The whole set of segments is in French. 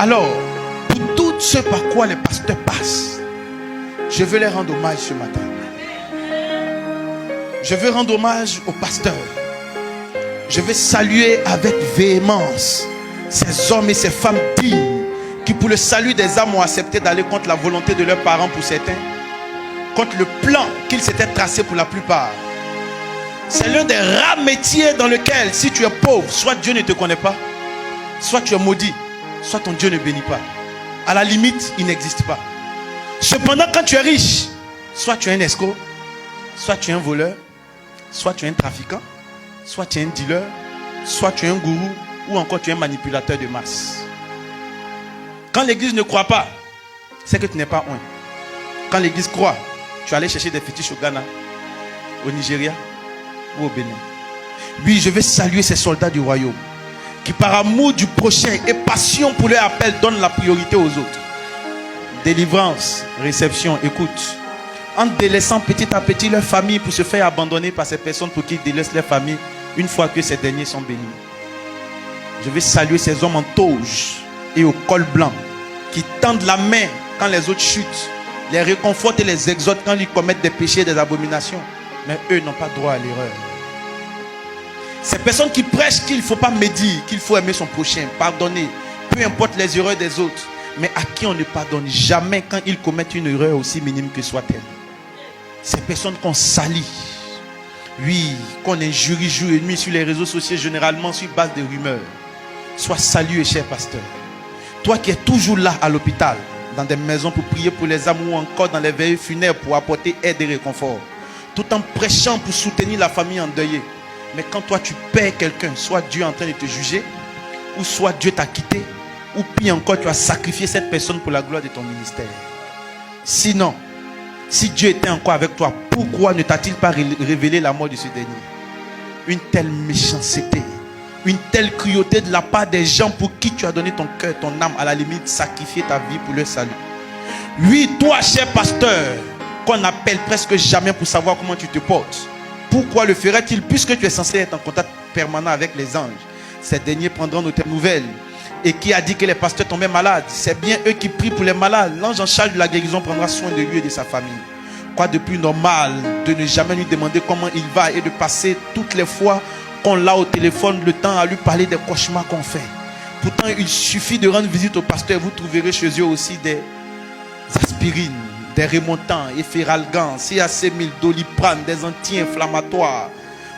Alors, pour tout ce par quoi les pasteurs passent, je veux leur rendre hommage ce matin. Je veux rendre hommage aux pasteurs. Je veux saluer avec véhémence ces hommes et ces femmes dignes qui, pour le salut des âmes, ont accepté d'aller contre la volonté de leurs parents pour certains, contre le plan qu'ils s'étaient tracé pour la plupart. C'est l'un des rares métiers dans lequel, si tu es pauvre, soit Dieu ne te connaît pas, soit tu es maudit, soit ton Dieu ne bénit pas. À la limite, il n'existe pas. Cependant, quand tu es riche, soit tu es un escroc, soit tu es un voleur, soit tu es un trafiquant, soit tu es un dealer, soit tu es un gourou, ou encore tu es un manipulateur de masse. Quand l'église ne croit pas, c'est que tu n'es pas un. Quand l'église croit, tu es allé chercher des fétiches au Ghana, au Nigeria ou au Bénin. Oui, je vais saluer ces soldats du royaume qui, par amour du prochain et passion pour leur appel, donnent la priorité aux autres. Délivrance, réception, écoute. En délaissant petit à petit leur famille pour se faire abandonner par ces personnes pour qu'ils délaissent leur famille une fois que ces derniers sont bénis. Je vais saluer ces hommes en toge et au col blanc qui tendent la main quand les autres chutent, les réconfortent et les exhortent quand ils commettent des péchés et des abominations. Mais eux n'ont pas droit à l'erreur. Ces personnes qui prêchent qu'il ne faut pas médire, qu'il faut aimer son prochain, pardonner, peu importe les erreurs des autres, mais à qui on ne pardonne jamais quand ils commettent une erreur aussi minime que soit-elle. Ces personnes qu'on salit, oui, qu'on injurie jour et nuit sur les réseaux sociaux, généralement sur base de rumeurs. Sois salué, cher pasteur. Toi qui es toujours là à l'hôpital, dans des maisons pour prier pour les âmes ou encore dans les veillées funèbres pour apporter aide et réconfort, tout en prêchant pour soutenir la famille endeuillée. Mais quand toi tu perds quelqu'un, soit Dieu est en train de te juger, ou soit Dieu t'a quitté, ou pire encore, tu as sacrifié cette personne pour la gloire de ton ministère. Sinon, si Dieu était encore avec toi, pourquoi ne t'a-t-il pas révélé la mort de ce dernier? Une telle méchanceté, une telle cruauté de la part des gens pour qui tu as donné ton cœur, ton âme, à la limite, sacrifier ta vie pour leur salut. Oui, toi, cher pasteur, qu'on appelle presque jamais pour savoir comment tu te portes, pourquoi le ferait-il puisque tu es censé être en contact permanent avec les anges? Ces derniers prendront de tes nouvelles. Et qui a dit que les pasteurs tombaient malades? C'est bien eux qui prient pour les malades. L'ange en charge de la guérison prendra soin de lui et de sa famille. Quoi de plus normal de ne jamais lui demander comment il va et de passer toutes les fois qu'on l'a au téléphone le temps à lui parler des cauchemars qu'on fait. Pourtant, il suffit de rendre visite au pasteur. Vous trouverez chez eux aussi des aspirines, des remontants, Efferalgan, CAC1000, Doliprane, des anti-inflammatoires.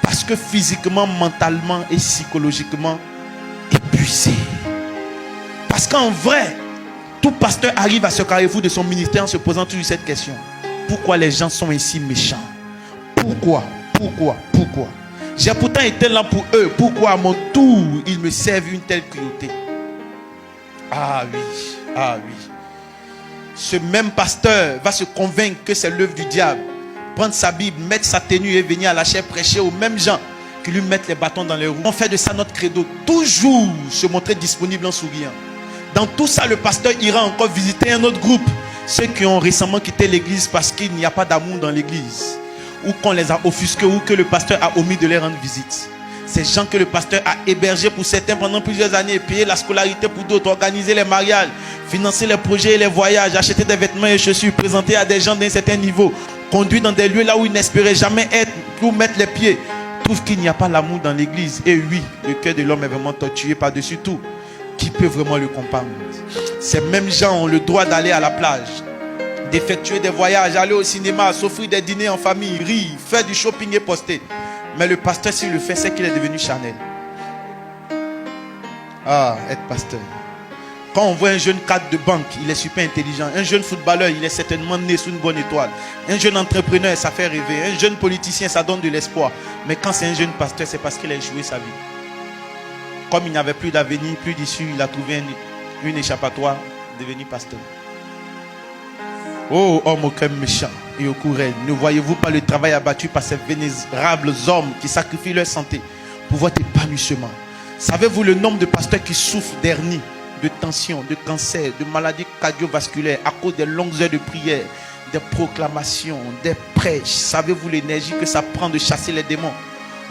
Parce que physiquement, mentalement et psychologiquement épuisé. Parce qu'en vrai, tout pasteur arrive à ce carrefour de son ministère en se posant toujours cette question. Pourquoi les gens sont ainsi méchants? Pourquoi? J'ai pourtant été là pour eux. Pourquoi à mon tour, ils me servent une telle cruauté? Ah oui. Ce même pasteur va se convaincre que c'est l'œuvre du diable. Prendre sa Bible, mettre sa tenue et venir à la chair prêcher aux mêmes gens qui lui mettent les bâtons dans les roues. On fait de ça notre credo. Toujours se montrer disponible en souriant. Dans tout ça, le pasteur ira encore visiter un autre groupe. Ceux qui ont récemment quitté l'église parce qu'il n'y a pas d'amour dans l'église. Ou qu'on les a offusqués ou que le pasteur a omis de leur rendre visite. Ces gens que le pasteur a hébergés pour certains pendant plusieurs années, payer la scolarité pour d'autres, organiser les mariages, financer les projets et les voyages, acheter des vêtements et chaussures, présenter à des gens d'un certain niveau, conduire dans des lieux là où ils n'espéraient jamais être, pour mettre les pieds. Trouve qu'il n'y a pas l'amour dans l'église. Et oui, le cœur de l'homme est vraiment torturé par-dessus tout. Qui peut vraiment le comprendre? Ces mêmes gens ont le droit d'aller à la plage, d'effectuer des voyages, aller au cinéma, s'offrir des dîners en famille, rire, faire du shopping et poster. Mais le pasteur, s'il le fait, c'est qu'il est devenu charnel. Ah, être pasteur. Quand on voit un jeune cadre de banque, il est super intelligent. Un jeune footballeur, il est certainement né sous une bonne étoile. Un jeune entrepreneur, ça fait rêver. Un jeune politicien, ça donne de l'espoir. Mais quand c'est un jeune pasteur, c'est parce qu'il a joué sa vie. Comme il n'y avait plus d'avenir, plus d'issue, il a trouvé une échappatoire, devenu pasteur. Oh, homme au cœur méchant et au courage, ne voyez-vous pas le travail abattu par ces vénérables hommes qui sacrifient leur santé pour votre épanouissement? Savez-vous le nombre de pasteurs qui souffrent d'hernie, de tension, de cancer, de maladies cardiovasculaires à cause des longues heures de prière, des proclamations, des prêches? Savez-vous l'énergie que ça prend de chasser les démons?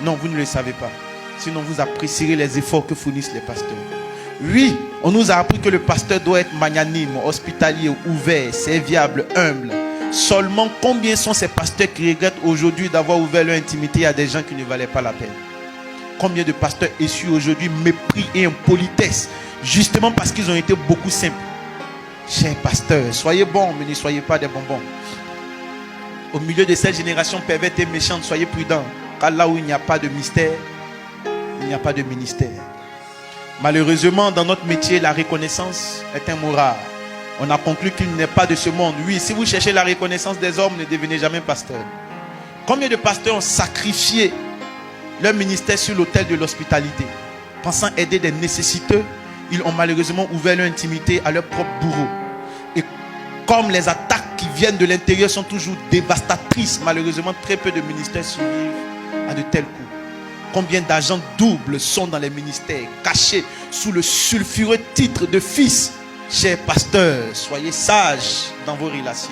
Non, vous ne le savez pas. Sinon, vous apprécierez les efforts que fournissent les pasteurs. Oui, on nous a appris que le pasteur doit être magnanime, hospitalier, ouvert, serviable, humble. Seulement, combien sont ces pasteurs qui regrettent aujourd'hui d'avoir ouvert leur intimité à des gens qui ne valaient pas la peine? Combien de pasteurs essuient aujourd'hui mépris et impolitesse, justement parce qu'ils ont été beaucoup simples? Chers pasteurs, soyez bons, mais ne soyez pas des bonbons. Au milieu de cette génération perverse et méchante, soyez prudents, car là où il n'y a pas de mystère, il n'y a pas de ministère. Malheureusement, dans notre métier, la reconnaissance est un mot rare. On a conclu qu'il n'est pas de ce monde. Oui, si vous cherchez la reconnaissance des hommes, ne devenez jamais pasteur. Combien de pasteurs ont sacrifié leur ministère sur l'autel de l'hospitalité, pensant aider des nécessiteux? Ils ont malheureusement ouvert leur intimité à leur propre bourreau. Et comme les attaques qui viennent de l'intérieur sont toujours dévastatrices, malheureusement, très peu de ministères survivent à de tels coups. Combien d'agents doubles sont dans les ministères, cachés sous le sulfureux titre de fils? Chers pasteurs, soyez sages dans vos relations.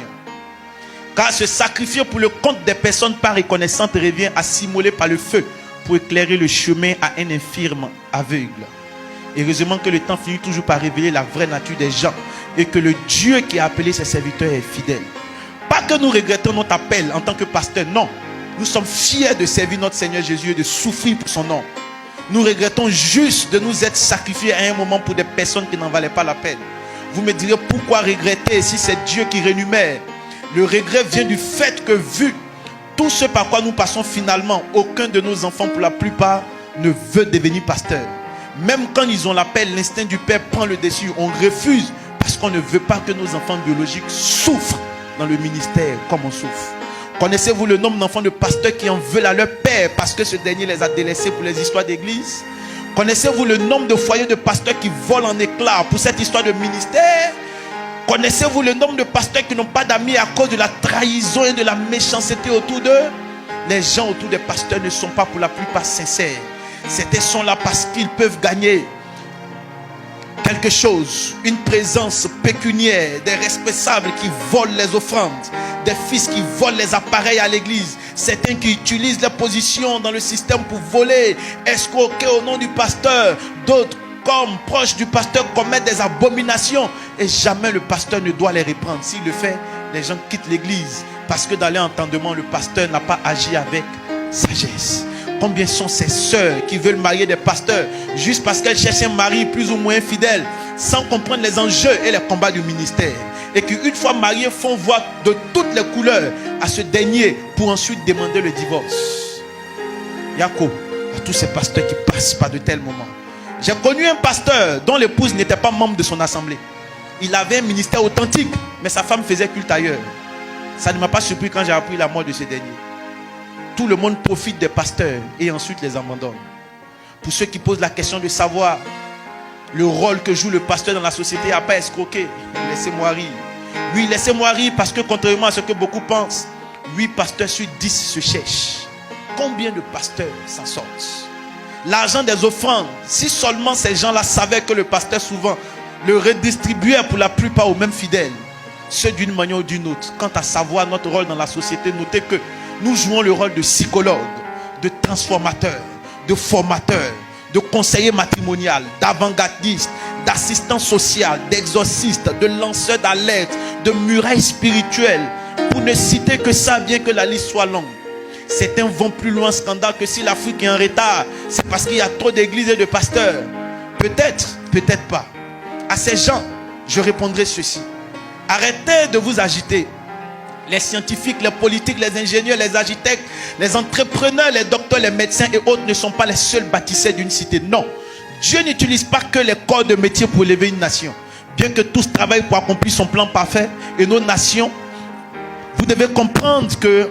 Car se sacrifier pour le compte des personnes pas reconnaissantes revient à s'immoler par le feu pour éclairer le chemin à un infirme aveugle. Heureusement que le temps finit toujours par révéler la vraie nature des gens et que le Dieu qui a appelé ses serviteurs est fidèle. Pas que nous regrettons notre appel en tant que pasteur, non. Nous sommes fiers de servir notre Seigneur Jésus et de souffrir pour son nom. Nous regrettons juste de nous être sacrifiés à un moment pour des personnes qui n'en valaient pas la peine. Vous me direz pourquoi regretter si c'est Dieu qui rémunère? Le regret vient du fait que vu tout ce par quoi nous passons finalement, aucun de nos enfants pour la plupart ne veut devenir pasteur. Même quand ils ont l'appel, l'instinct du père prend le dessus. On refuse parce qu'on ne veut pas que nos enfants biologiques souffrent dans le ministère comme on souffre. Connaissez-vous le nombre d'enfants de pasteurs qui en veulent à leur père parce que ce dernier les a délaissés pour les histoires d'église? Connaissez-vous le nombre de foyers de pasteurs qui volent en éclats pour cette histoire de ministère? Connaissez-vous le nombre de pasteurs qui n'ont pas d'amis à cause de la trahison et de la méchanceté autour d'eux? Les gens autour des pasteurs ne sont pas pour la plupart sincères. Certains sont là parce qu'ils peuvent gagner quelque chose, une présence pécuniaire, des responsables qui volent les offrandes, des fils qui volent les appareils à l'église, certains qui utilisent leur position dans le système pour voler, escroquer au nom du pasteur, d'autres comme proches du pasteur commettent des abominations et jamais le pasteur ne doit les reprendre. S'il le fait, les gens quittent l'église parce que dans leur entendement, le pasteur n'a pas agi avec sagesse. Combien sont ces sœurs qui veulent marier des pasteurs juste parce qu'elles cherchent un mari plus ou moins fidèle, sans comprendre les enjeux et les combats du ministère, et qui une fois mariés font voir de toutes les couleurs à ce dernier pour ensuite demander le divorce? Yako, à tous ces pasteurs qui passent par de tels moments. J'ai connu un pasteur dont l'épouse n'était pas membre de son assemblée. Il avait un ministère authentique, mais sa femme faisait culte ailleurs. Ça ne m'a pas surpris quand j'ai appris la mort de ce dernier. Tout le monde profite des pasteurs et ensuite les abandonne. Pour ceux qui posent la question de savoir le rôle que joue le pasteur dans la société, à pas escroquer, laissez-moi rire. Oui, laissez-moi rire parce que contrairement à ce que beaucoup pensent, 8 pasteurs sur 10 se cherchent. Combien de pasteurs s'en sortent? L'argent des offrandes, si seulement ces gens-là savaient que le pasteur souvent le redistribuait pour la plupart aux mêmes fidèles, ceux d'une manière ou d'une autre. Quant à savoir notre rôle dans la société, notez que nous jouons le rôle de psychologue, de transformateur, de formateur, de conseiller matrimonial, d'avant-gardiste, d'assistant social, d'exorciste, de lanceur d'alerte, de muraille spirituelle. Pour ne citer que ça, bien que la liste soit longue. Certains vont plus loin scandale que si l'Afrique est en retard, c'est parce qu'il y a trop d'églises et de pasteurs. Peut-être, peut-être pas. À ces gens, je répondrai ceci. Arrêtez de vous agiter. Les scientifiques, les politiques, les ingénieurs, les architectes, les entrepreneurs, les docteurs, les médecins et autres ne sont pas les seuls bâtisseurs d'une cité. Non. Dieu n'utilise pas que les corps de métier pour élever une nation. Bien que tous travaillent pour accomplir son plan parfait et nos nations, vous devez comprendre que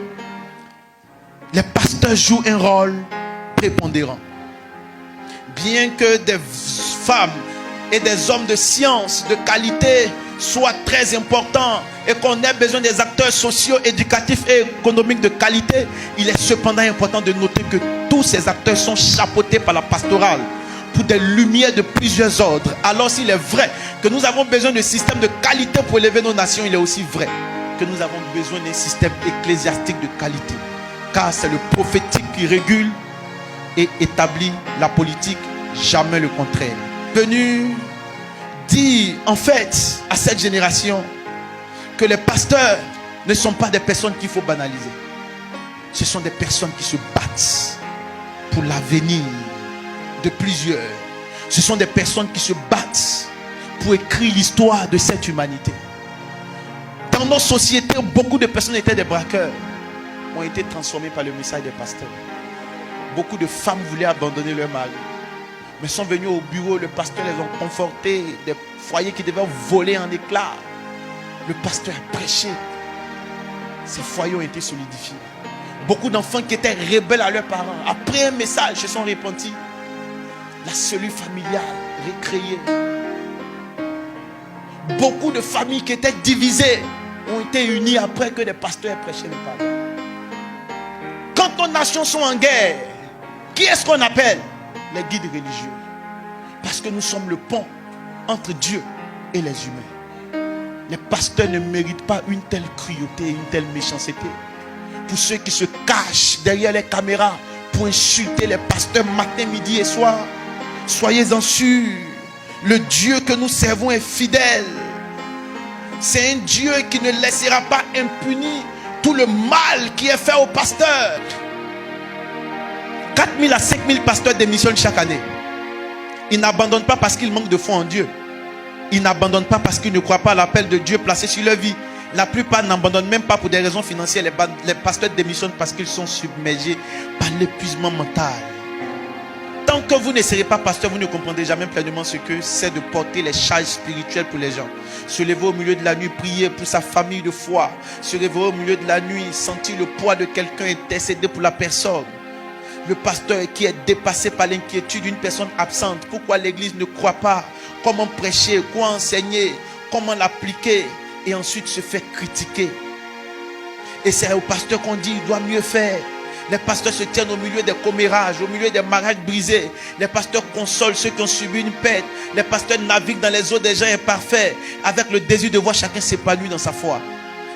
les pasteurs jouent un rôle prépondérant. Bien que des femmes et des hommes de science, de qualité, soient très importants et qu'on ait besoin des acteurs sociaux, éducatifs et économiques de qualité, il est cependant important de noter que tous ces acteurs sont chapeautés par la pastorale pour des lumières de plusieurs ordres. Alors s'il est vrai que nous avons besoin de systèmes de qualité pour élever nos nations, il est aussi vrai que nous avons besoin d'un système ecclésiastique de qualité. Car c'est le prophétique qui régule et établit la politique, jamais le contraire. venu dire en fait à cette génération que les pasteurs ne sont pas des personnes qu'il faut banaliser. Ce sont des personnes qui se battent pour l'avenir de plusieurs. Ce sont des personnes qui se battent pour écrire l'histoire de cette humanité. Dans nos sociétés, beaucoup de personnes étaient des braqueurs, ont été transformées par le message des pasteurs. Beaucoup de femmes voulaient abandonner leur mari, mais sont venues au bureau, le pasteur les a confortés. Des foyers qui devaient voler en éclats, le pasteur a prêché. Ces foyers ont été solidifiés. Beaucoup d'enfants qui étaient rebelles à leurs parents, après un message, se sont repentis. La cellule familiale recréée. Beaucoup de familles qui étaient divisées ont été unies après que les pasteurs aient prêché les paroles. Quand nos nations sont en guerre, qui est-ce qu'on appelle? Les guides religieux. Parce que nous sommes le pont entre Dieu et les humains. Les pasteurs ne méritent pas une telle cruauté, une telle méchanceté. Pour ceux qui se cachent derrière les caméras pour insulter les pasteurs matin, midi et soir, soyez-en sûrs, le Dieu que nous servons est fidèle. C'est un Dieu qui ne laissera pas impuni tout le mal qui est fait aux pasteurs. 4 000 à 5 000 pasteurs démissionnent chaque année. Ils n'abandonnent pas parce qu'ils manquent de foi en Dieu. Ils n'abandonnent pas parce qu'ils ne croient pas à l'appel de Dieu placé sur leur vie. La plupart n'abandonnent même pas pour des raisons financières. Les pasteurs démissionnent parce qu'ils sont submergés par l'épuisement mental. Tant que vous ne serez pas pasteur, vous ne comprendrez jamais pleinement ce que c'est de porter les charges spirituelles pour les gens. Se lever au milieu de la nuit, prier pour sa famille de foi. Se réveiller au milieu de la nuit, sentir le poids de quelqu'un, intercéder pour la personne. Le pasteur qui est dépassé par l'inquiétude d'une personne absente. Pourquoi l'église ne croit pas? Comment prêcher? Quoi enseigner? Comment l'appliquer? Et ensuite se fait critiquer. Et c'est au pasteur qu'on dit il doit mieux faire. Les pasteurs se tiennent au milieu des commérages, au milieu des mariages brisés. Les pasteurs consolent ceux qui ont subi une perte. Les pasteurs naviguent dans les eaux des gens imparfaits avec le désir de voir chacun s'épanouir dans sa foi.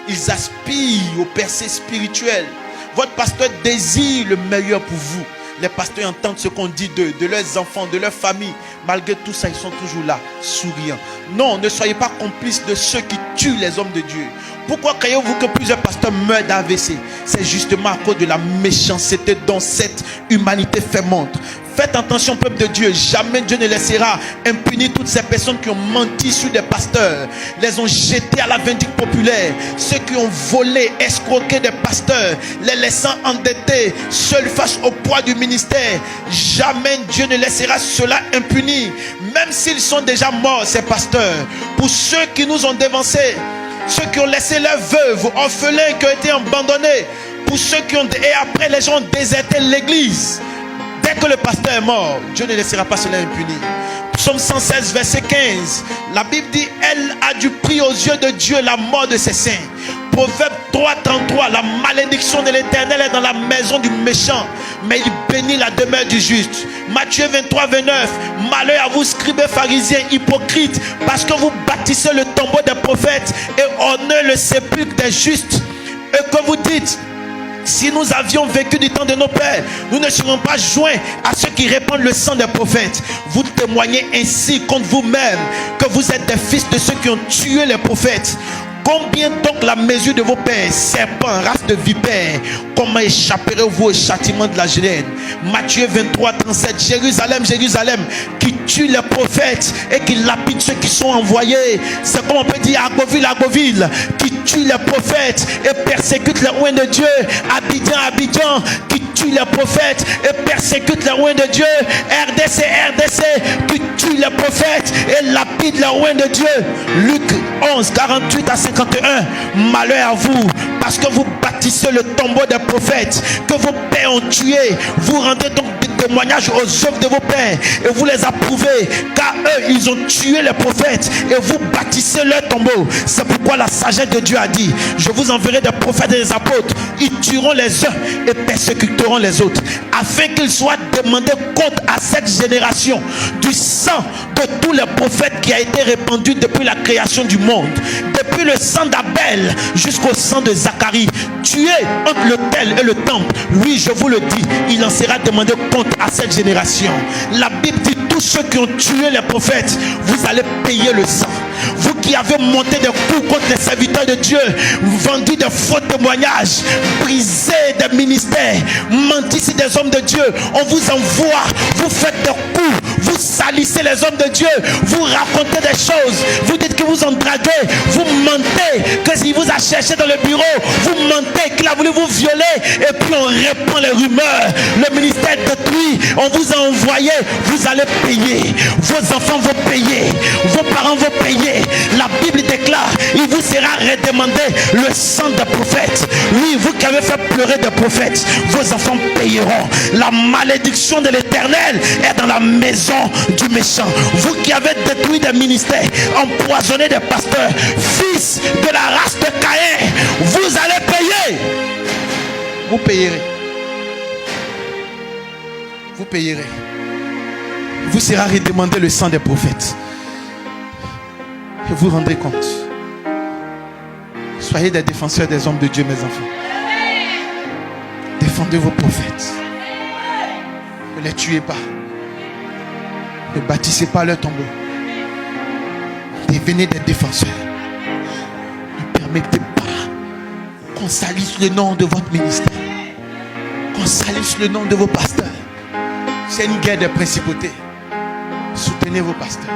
Ils aspirent au percées spirituel. Votre pasteur désire le meilleur pour vous. Les pasteurs entendent ce qu'on dit d'eux, de leurs enfants, de leur famille. Malgré tout ça, ils sont toujours là, souriants. Non, ne soyez pas complices de ceux qui tuent les hommes de Dieu. Pourquoi croyez-vous que plusieurs pasteurs meurent d'AVC? C'est justement à cause de la méchanceté dont cette humanité fait montre. Faites attention, peuple de Dieu. Jamais Dieu ne laissera impunis toutes ces personnes qui ont menti sur des pasteurs, les ont jetés à la vindicte populaire. Ceux qui ont volé, escroqué des pasteurs, les laissant endettés, seuls face au poids du ministère. Jamais Dieu ne laissera cela impuni. Même s'ils sont déjà morts, ces pasteurs. Pour ceux qui nous ont dévancés, ceux qui ont laissé leurs veuves, orphelins qui ont été abandonnés, pour ceux qui ont... Et après, les gens ont déserté l'église. Dès que le pasteur est mort, Dieu ne laissera pas cela impuni. Psaume 116, verset 15. La Bible dit, elle a du prix aux yeux de Dieu la mort de ses saints. Proverbe 3, 33. La malédiction de l'Éternel est dans la maison du méchant, mais il bénit la demeure du juste. Matthieu 23, 29. Malheur à vous, scribes pharisiens hypocrites, parce que vous bâtissez le tombeau des prophètes et honorez le sépulcre des justes. Et que vous dites, si nous avions vécu du temps de nos pères, nous ne serions pas joints à ceux qui répandent le sang des prophètes. Vous témoignez ainsi contre vous-même que vous êtes des fils de ceux qui ont tué les prophètes. Combien donc la mesure de vos pères, serpents, race de vipères? Comment échapperez-vous au châtiment de la géhenne? Matthieu 23, 37. Jérusalem, Jérusalem, qui tue les prophètes et qui lapide ceux qui sont envoyés. C'est comme on peut dire Agoville, Agoville, qui tue les prophètes et persécute les rois de Dieu. Abidjan, Abidjan, qui tue les prophètes et persécute les rois de Dieu. RDC, RDC, qui tue les prophètes et lapide les rois de Dieu. Luc 11, 48 à 51. Malheur à vous, parce que vous bâtissez le tombeau des prophètes que vos pères ont tués. Vous rendez donc des témoignages aux œuvres de vos pères et vous les approuvez, car eux ils ont tué les prophètes et vous bâtissez leur tombeau. C'est pourquoi la sagesse de Dieu a dit, je vous enverrai des prophètes et des apôtres. Ils tueront les uns et persécuteront les autres, afin qu'ils soient demandés compte à cette génération du sang de tous les prophètes qui a été répandu depuis la création du monde. Depuis depuis le sang d'Abel jusqu'au sang de Zacharie, tué entre l'autel et le temple, lui, je vous le dis, il en sera demandé compte à cette génération. La Bible dit, tous ceux qui ont tué les prophètes, vous allez payer le sang. Vous qui avez monté des coups contre les serviteurs de Dieu, vendu de faux témoignages, brisé des ministères, menti sur des hommes de Dieu, on vous envoie, vous faites des coups, vous salissez les hommes de Dieu, vous racontez des choses, vous dites que vous en draguez, vous mentez, que s'il vous a cherché dans le bureau, vous mentez qu'il a voulu vous violer, et puis on répand les rumeurs, le ministère détruit, on vous a envoyé, vous allez payer, vos enfants vont payer, vos parents vont payer. La Bible déclare, il vous sera redemandé le sang des prophètes. Oui, vous qui avez fait pleurer des prophètes, vos enfants payeront. La malédiction de l'Éternel est dans la maison du méchant. Vous qui avez détruit des ministères, empoisonné des pasteurs, fils de la race de Caïn, vous allez payer. Vous payerez. Vous payerez. Vous sera redemandé le sang des prophètes. Et vous rendrez compte. Soyez des défenseurs des hommes de Dieu, mes enfants. Défendez vos prophètes. Ne les tuez pas. Ne bâtissez pas leur tombeau. Devenez des défenseurs. Ne permettez pas qu'on salisse le nom de votre ministère. Qu'on salisse le nom de vos pasteurs. C'est une guerre des principautés. Soutenez vos pasteurs.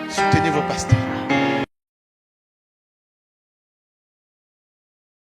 Soutenez vos pasteurs.